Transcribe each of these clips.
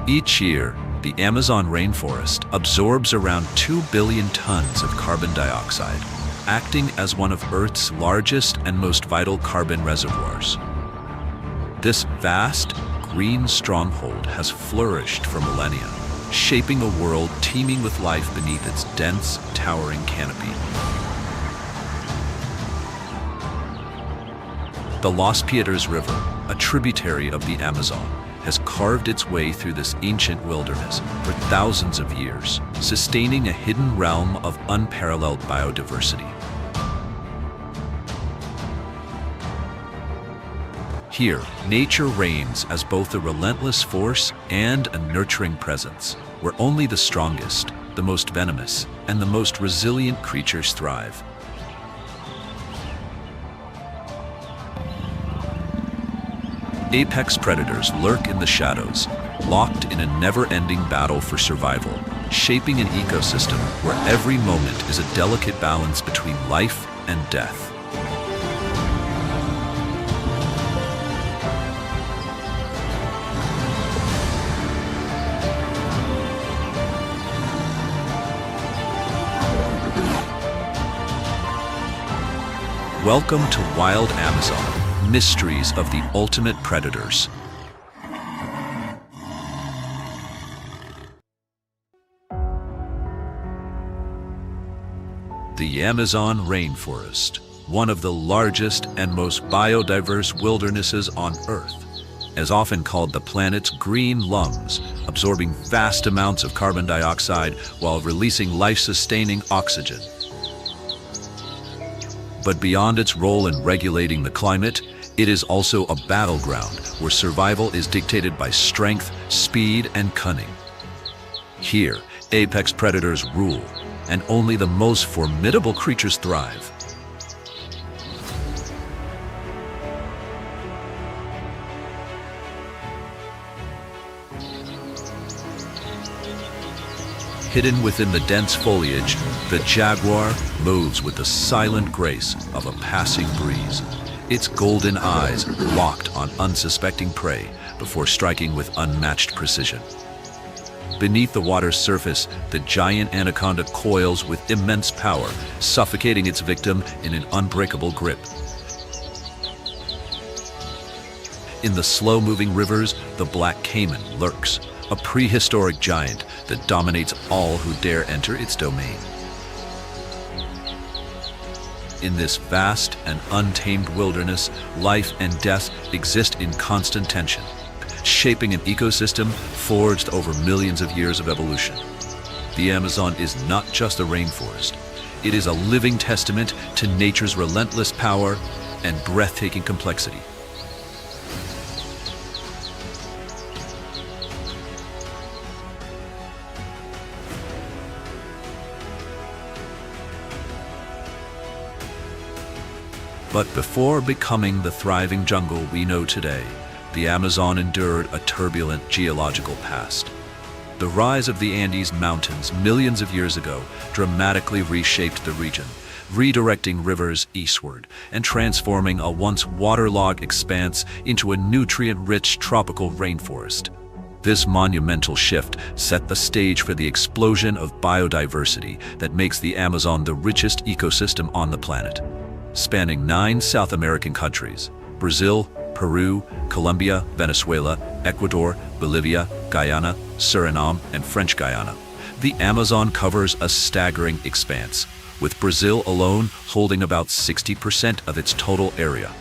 Each year, the Amazon rainforest absorbs around 2 billion tons of carbon dioxide, acting as one of Earth's largest and most vital carbon reservoirs. This vast, green stronghold has flourished for millennia, shaping a world teeming with life beneath its dense, towering canopy. The Los Piedras River, a tributary of the Amazon, has carved its way through this ancient wilderness for thousands of years, sustaining a hidden realm of unparalleled biodiversity. Here, nature reigns as both a relentless force and a nurturing presence, where only the strongest, the most venomous, and the most resilient creatures thrive. Apex predators lurk in the shadows, locked in a never-ending battle for survival, shaping an ecosystem where every moment is a delicate balance between life and death. Welcome to Wild Amazon. Mysteries of the ultimate predators. The Amazon rainforest, one of the largest and most biodiverse wildernesses on Earth, is often called the planet's green lungs, absorbing vast amounts of carbon dioxide while releasing life-sustaining oxygen. But beyond its role in regulating the climate, it is also a battleground where survival is dictated by strength, speed, and cunning. Here, apex predators rule, and only the most formidable creatures thrive. Hidden within the dense foliage, the jaguar moves with the silent grace of a passing breeze, its golden eyes locked on unsuspecting prey before striking with unmatched precision. Beneath the water's surface, the giant anaconda coils with immense power, suffocating its victim in an unbreakable grip. In the slow-moving rivers, the black caiman lurks, a prehistoric giant that dominates all who dare enter its domain. In this vast and untamed wilderness, life and death exist in constant tension, shaping an ecosystem forged over millions of years of evolution. The Amazon is not just a rainforest. It is a living testament to nature's relentless power and breathtaking complexity. But before becoming the thriving jungle we know today, the Amazon endured a turbulent geological past. The rise of the Andes Mountains millions of years ago dramatically reshaped the region, redirecting rivers eastward and transforming a once waterlogged expanse into a nutrient-rich tropical rainforest. This monumental shift set the stage for the explosion of biodiversity that makes the Amazon the richest ecosystem on the planet. Spanning 9 South American countries: Brazil, Peru, Colombia, Venezuela, Ecuador, Bolivia, Guyana, Suriname, and French Guiana, the Amazon covers a staggering expanse, with Brazil alone holding about 60% of its total area.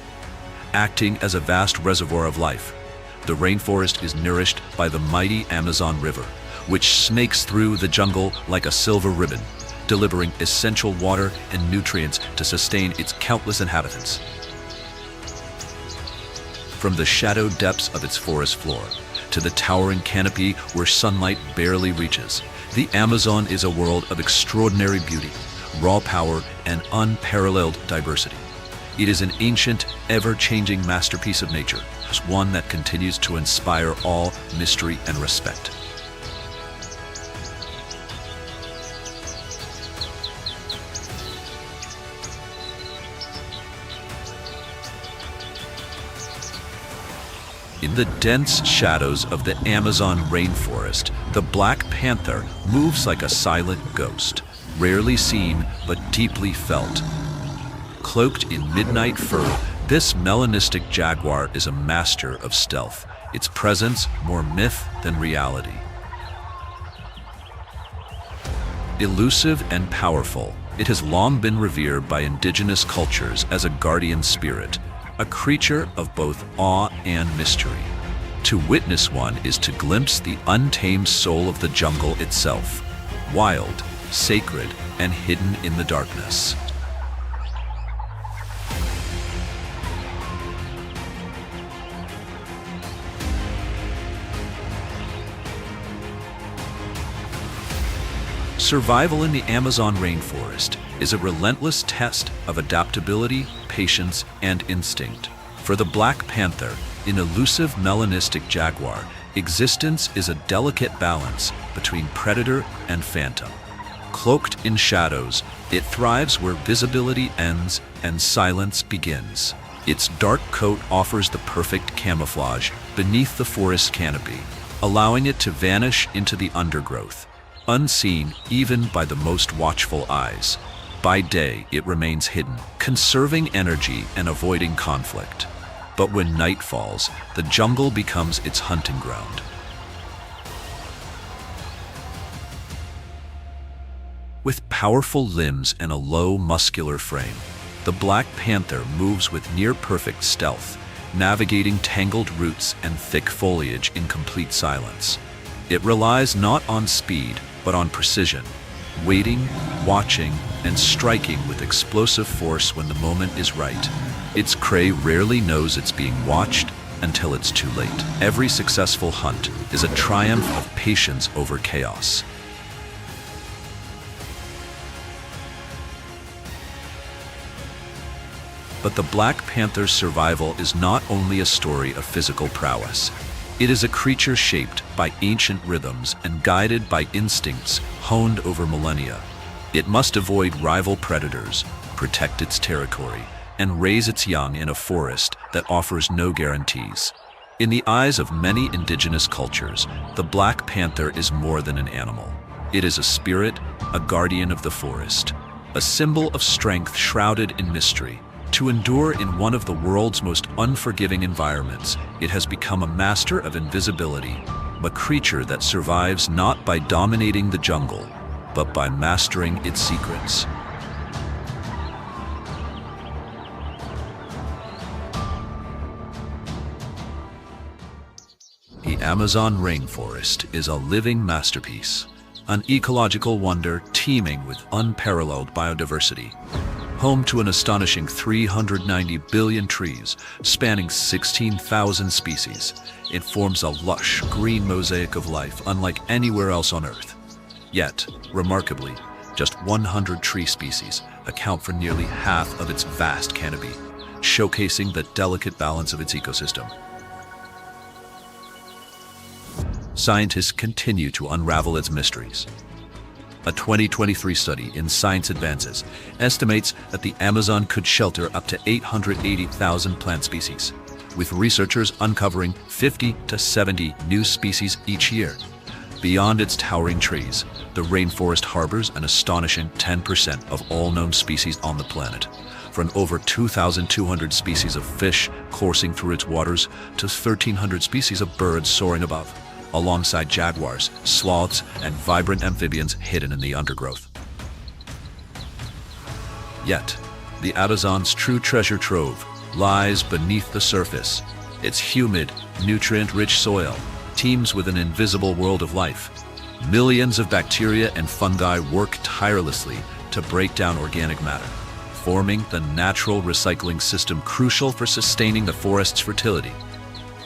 Acting as a vast reservoir of life, the rainforest is nourished by the mighty Amazon River, which snakes through the jungle like a silver ribbon, delivering essential water and nutrients to sustain its countless inhabitants. From the shadowed depths of its forest floor to the towering canopy where sunlight barely reaches, the Amazon is a world of extraordinary beauty, raw power, and unparalleled diversity. It is an ancient, ever-changing masterpiece of nature, one that continues to inspire awe, mystery, and respect. In the dense shadows of the Amazon rainforest, the black panther moves like a silent ghost, rarely seen but deeply felt. Cloaked in midnight fur, this melanistic jaguar is a master of stealth, its presence more myth than reality. Elusive and powerful, it has long been revered by indigenous cultures as a guardian spirit, a creature of both awe and mystery. To witness one is to glimpse the untamed soul of the jungle itself, wild, sacred, and hidden in the darkness. Survival in the Amazon rainforest is a relentless test of adaptability, patience, and instinct. For the black panther, an elusive melanistic jaguar, existence is a delicate balance between predator and phantom. Cloaked in shadows, it thrives where visibility ends and silence begins. Its dark coat offers the perfect camouflage beneath the forest canopy, allowing it to vanish into the undergrowth, unseen even by the most watchful eyes. By day, it remains hidden, conserving energy and avoiding conflict. But when night falls, the jungle becomes its hunting ground. With powerful limbs and a low, muscular frame, the black panther moves with near-perfect stealth, navigating tangled roots and thick foliage in complete silence. It relies not on speed, but on precision, waiting, watching, and striking with explosive force when the moment is right. Its prey rarely knows it's being watched until it's too late. Every successful hunt is a triumph of patience over chaos. But the black panther's survival is not only a story of physical prowess. It is a creature shaped by ancient rhythms and guided by instincts honed over millennia. It must avoid rival predators, protect its territory, and raise its young in a forest that offers no guarantees. In the eyes of many indigenous cultures, the black panther is more than an animal. It is a spirit, a guardian of the forest, a symbol of strength shrouded in mystery. To endure in one of the world's most unforgiving environments, it has become a master of invisibility, a creature that survives not by dominating the jungle, but by mastering its secrets. The Amazon rainforest is a living masterpiece, an ecological wonder teeming with unparalleled biodiversity. Home to an astonishing 390 billion trees spanning 16,000 species, it forms a lush green mosaic of life unlike anywhere else on Earth. Yet, remarkably, just 100 tree species account for nearly half of its vast canopy, showcasing the delicate balance of its ecosystem. Scientists continue to unravel its mysteries. A 2023 study in Science Advances estimates that the Amazon could shelter up to 880,000 plant species, with researchers uncovering 50 to 70 new species each year. Beyond its towering trees, the rainforest harbors an astonishing 10% of all known species on the planet, from over 2,200 species of fish coursing through its waters to 1,300 species of birds soaring above, alongside jaguars, sloths, and vibrant amphibians hidden in the undergrowth. Yet, the Amazon's true treasure trove lies beneath the surface. Its humid, nutrient-rich soil teems with an invisible world of life. Millions of bacteria and fungi work tirelessly to break down organic matter, forming the natural recycling system crucial for sustaining the forest's fertility.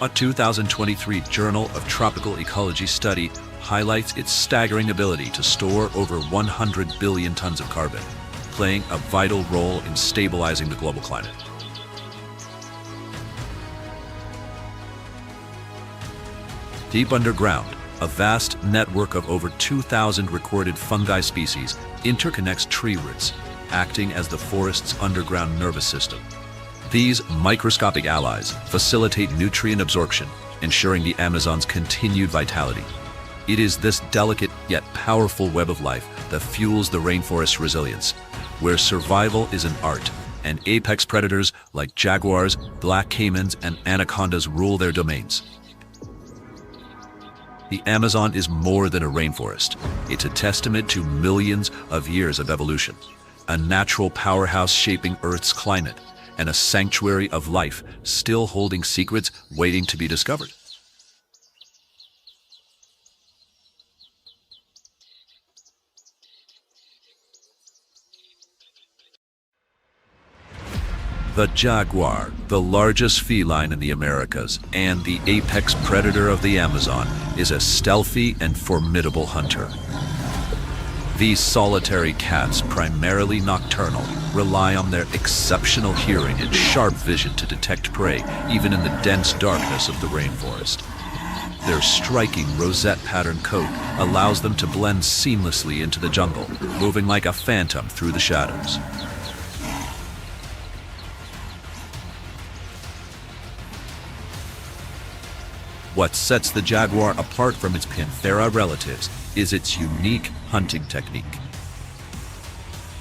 A 2023 Journal of Tropical Ecology study highlights its staggering ability to store over 100 billion tons of carbon, playing a vital role in stabilizing the global climate. Deep underground, a vast network of over 2,000 recorded fungi species interconnects tree roots, acting as the forest's underground nervous system. These microscopic allies facilitate nutrient absorption, ensuring the Amazon's continued vitality. It is this delicate yet powerful web of life that fuels the rainforest's resilience, where survival is an art, and apex predators like jaguars, black caimans, and anacondas rule their domains. The Amazon is more than a rainforest. It's a testament to millions of years of evolution, a natural powerhouse shaping Earth's climate, and a sanctuary of life still holding secrets waiting to be discovered. The jaguar, the largest feline in the Americas and the apex predator of the Amazon, is a stealthy and formidable hunter. These solitary cats, primarily nocturnal, rely on their exceptional hearing and sharp vision to detect prey, even in the dense darkness of the rainforest. Their striking rosette-patterned coat allows them to blend seamlessly into the jungle, moving like a phantom through the shadows. What sets the jaguar apart from its Panthera relatives is its unique hunting technique.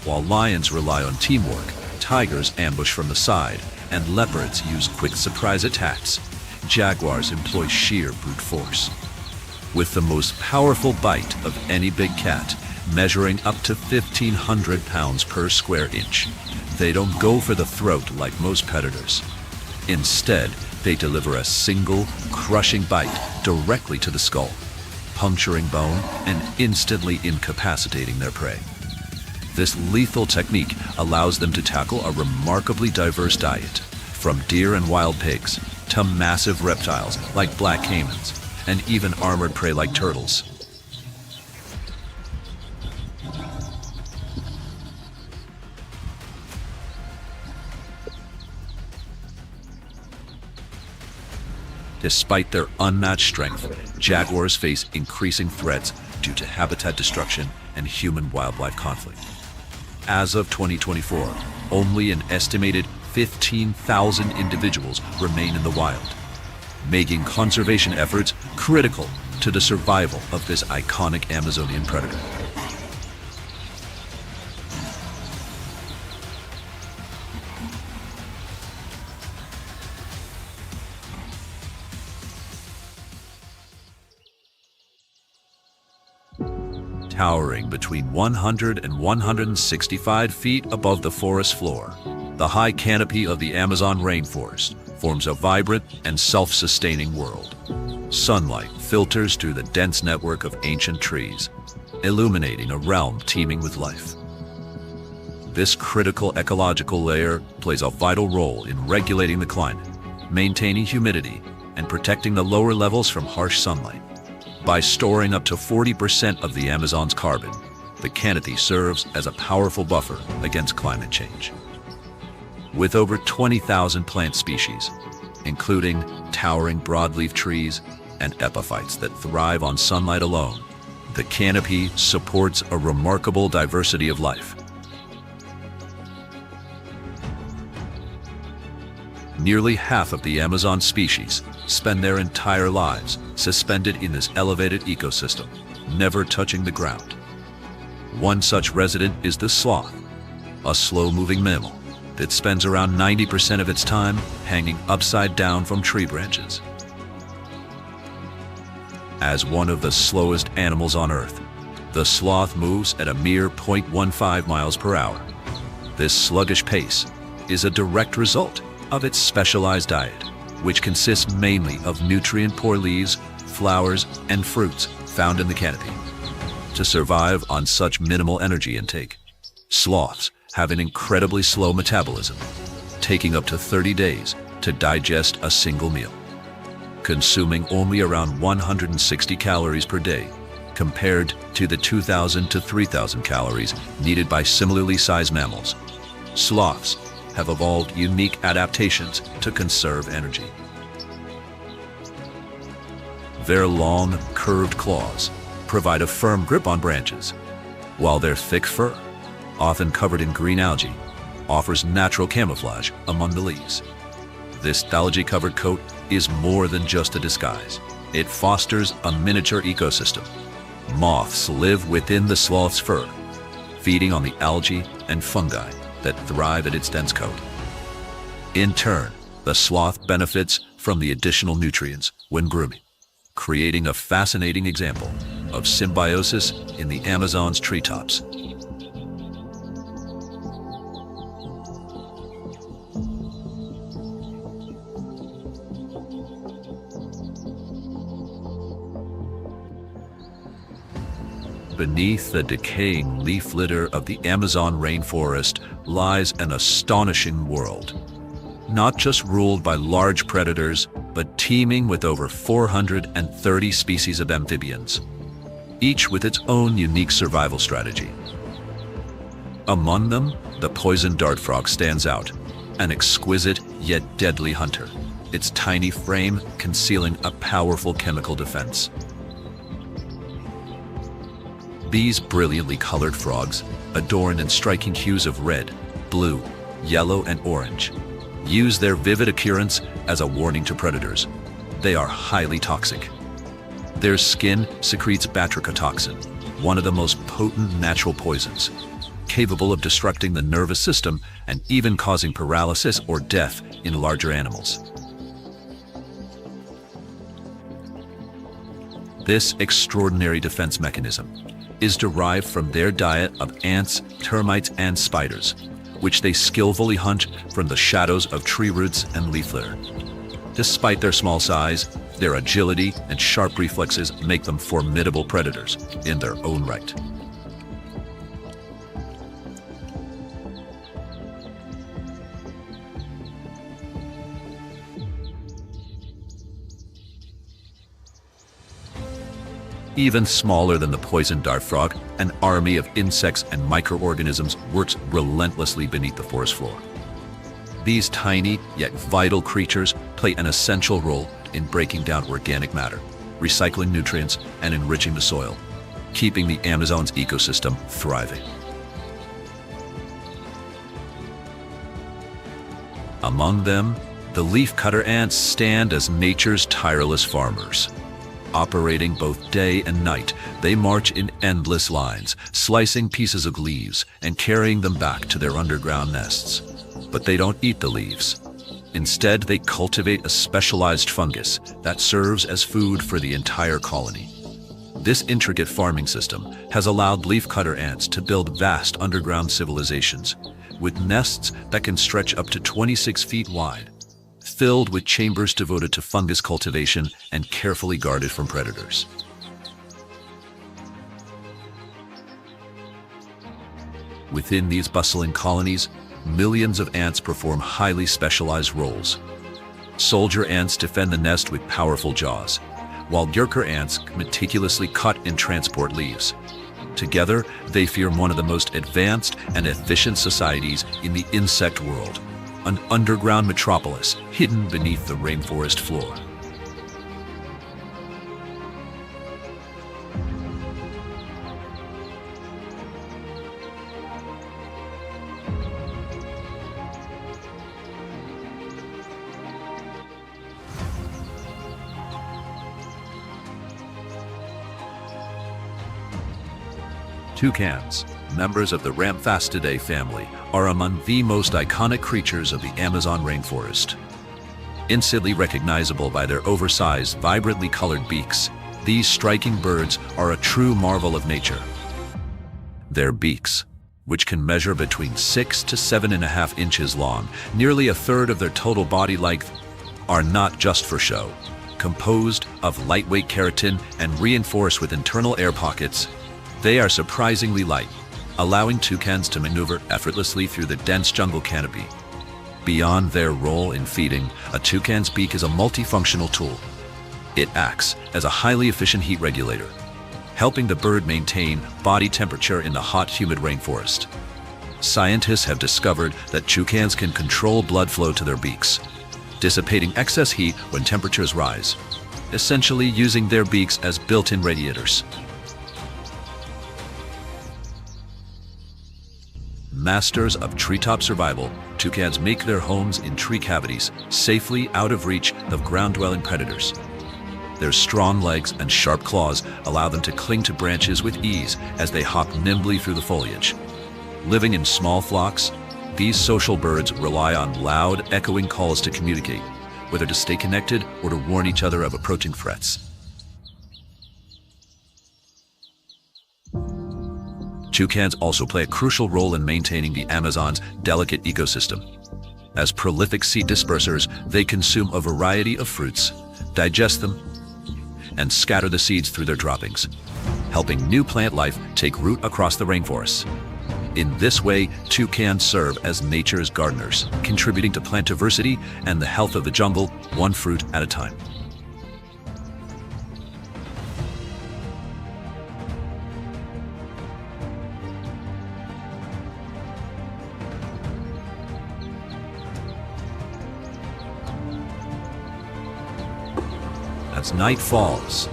While lions rely on teamwork, tigers ambush from the side, and leopards use quick surprise attacks, jaguars employ sheer brute force. With the most powerful bite of any big cat, measuring up to 1,500 pounds per square inch, they don't go for the throat like most predators. Instead, they deliver a single, crushing bite directly to the skull, puncturing bone and instantly incapacitating their prey. This lethal technique allows them to tackle a remarkably diverse diet, from deer and wild pigs to massive reptiles like black caimans and even armored prey like turtles. Despite their unmatched strength, jaguars face increasing threats due to habitat destruction and human-wildlife conflict. As of 2024, only an estimated 15,000 individuals remain in the wild, making conservation efforts critical to the survival of this iconic Amazonian predator. Towering between 100 and 165 feet above the forest floor, the high canopy of the Amazon rainforest forms a vibrant and self-sustaining world. Sunlight filters through the dense network of ancient trees, illuminating a realm teeming with life. This critical ecological layer plays a vital role in regulating the climate, maintaining humidity, and protecting the lower levels from harsh sunlight. By storing up to 40% of the Amazon's carbon, the canopy serves as a powerful buffer against climate change. With over 20,000 plant species, including towering broadleaf trees and epiphytes that thrive on sunlight alone, the canopy supports a remarkable diversity of life. Nearly half of the Amazon species spend their entire lives suspended in this elevated ecosystem, never touching the ground. One such resident is the sloth, a slow-moving mammal that spends around 90% of its time hanging upside down from tree branches. As one of the slowest animals on Earth, the sloth moves at a mere 0.15 miles per hour. This sluggish pace is a direct result of its specialized diet, which consists mainly of nutrient-poor leaves, flowers, and fruits found in the canopy. To survive on such minimal energy intake, sloths have an incredibly slow metabolism, taking up to 30 days to digest a single meal, consuming only around 160 calories per day, compared to the 2,000 to 3,000 calories needed by similarly sized mammals. Sloths have evolved unique adaptations to conserve energy. Their long, curved claws provide a firm grip on branches, while their thick fur, often covered in green algae, offers natural camouflage among the leaves. This algae-covered coat is more than just a disguise. It fosters a miniature ecosystem. Moths live within the sloth's fur, feeding on the algae and fungi that thrive at its dense coat. In turn, the sloth benefits from the additional nutrients when grooming, creating a fascinating example of symbiosis in the Amazon's treetops. Beneath the decaying leaf litter of the Amazon rainforest lies an astonishing world, not just ruled by large predators, but teeming with over 430 species of amphibians, each with its own unique survival strategy. Among them, the poison dart frog stands out, an exquisite yet deadly hunter, its tiny frame concealing a powerful chemical defense. These brilliantly colored frogs, adorned in striking hues of red, blue, yellow, and orange, use their vivid appearance as a warning to predators. They are highly toxic. Their skin secretes batrachotoxin, one of the most potent natural poisons, capable of destructing the nervous system and even causing paralysis or death in larger animals. This extraordinary defense mechanism is derived from their diet of ants, termites, and spiders, which they skillfully hunt from the shadows of tree roots and leaf litter. Despite their small size, their agility and sharp reflexes make them formidable predators in their own right. Even smaller than the poison dart frog, an army of insects and microorganisms works relentlessly beneath the forest floor. These tiny yet vital creatures play an essential role in breaking down organic matter, recycling nutrients, and enriching the soil, keeping the Amazon's ecosystem thriving. Among them, the leafcutter ants stand as nature's tireless farmers. Operating both day and night, they march in endless lines, slicing pieces of leaves and carrying them back to their underground nests. But they don't eat the leaves. Instead, they cultivate a specialized fungus that serves as food for the entire colony. This intricate farming system has allowed leafcutter ants to build vast underground civilizations, with nests that can stretch up to 26 feet wide, filled with chambers devoted to fungus cultivation and carefully guarded from predators. Within these bustling colonies, millions of ants perform highly specialized roles. Soldier ants defend the nest with powerful jaws, while worker ants meticulously cut and transport leaves. Together, they form one of the most advanced and efficient societies in the insect world, an underground metropolis hidden beneath the rainforest floor. Toucans, members of the Ramphastidae family, are among the most iconic creatures of the Amazon rainforest. Instantly recognizable by their oversized, vibrantly colored beaks, these striking birds are a true marvel of nature. Their beaks, which can measure between 6 to 7.5 inches long, nearly a third of their total body length, are not just for show. Composed of lightweight keratin and reinforced with internal air pockets, they are surprisingly light, allowing toucans to maneuver effortlessly through the dense jungle canopy. Beyond their role in feeding, a toucan's beak is a multifunctional tool. It acts as a highly efficient heat regulator, helping the bird maintain body temperature in the hot, humid rainforest. Scientists have discovered that toucans can control blood flow to their beaks, dissipating excess heat when temperatures rise, essentially using their beaks as built-in radiators. Masters of treetop survival, toucans make their homes in tree cavities, safely out of reach of ground-dwelling predators. Their strong legs and sharp claws allow them to cling to branches with ease as they hop nimbly through the foliage. Living in small flocks, these social birds rely on loud, echoing calls to communicate, whether to stay connected or to warn each other of approaching threats. Toucans also play a crucial role in maintaining the Amazon's delicate ecosystem. As prolific seed dispersers, they consume a variety of fruits, digest them, and scatter the seeds through their droppings, helping new plant life take root across the rainforests. In this way, toucans serve as nature's gardeners, contributing to plant diversity and the health of the jungle, one fruit at a time. As night falls,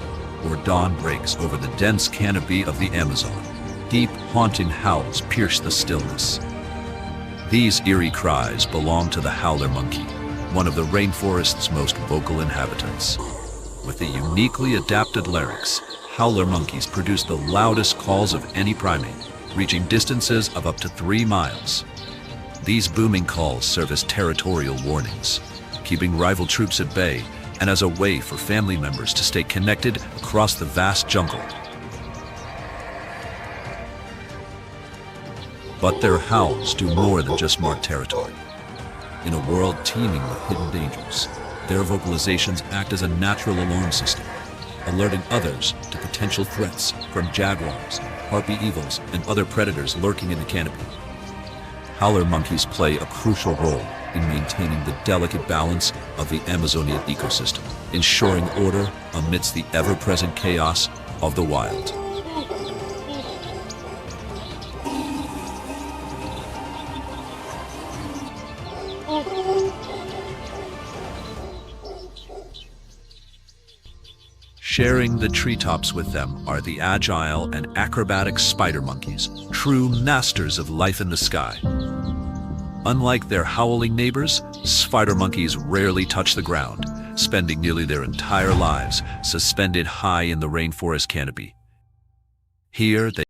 or dawn breaks over the dense canopy of the Amazon, deep, haunting howls pierce the stillness. These eerie cries belong to the howler monkey, one of the rainforest's most vocal inhabitants. With a uniquely adapted larynx, howler monkeys produce the loudest calls of any primate, reaching distances of up to 3 miles. These booming calls serve as territorial warnings, keeping rival troops at bay and as a way for family members to stay connected across the vast jungle. But their howls do more than just mark territory. In a world teeming with hidden dangers, their vocalizations act as a natural alarm system, alerting others to potential threats from jaguars, harpy eagles, and other predators lurking in the canopy. Howler monkeys play a crucial role in maintaining the delicate balance of the Amazonian ecosystem, ensuring order amidst the ever-present chaos of the wild. Sharing the treetops with them are the agile and acrobatic spider monkeys, true masters of life in the sky. Unlike their howling neighbors, spider monkeys rarely touch the ground, spending nearly their entire lives suspended high in the rainforest canopy. Here they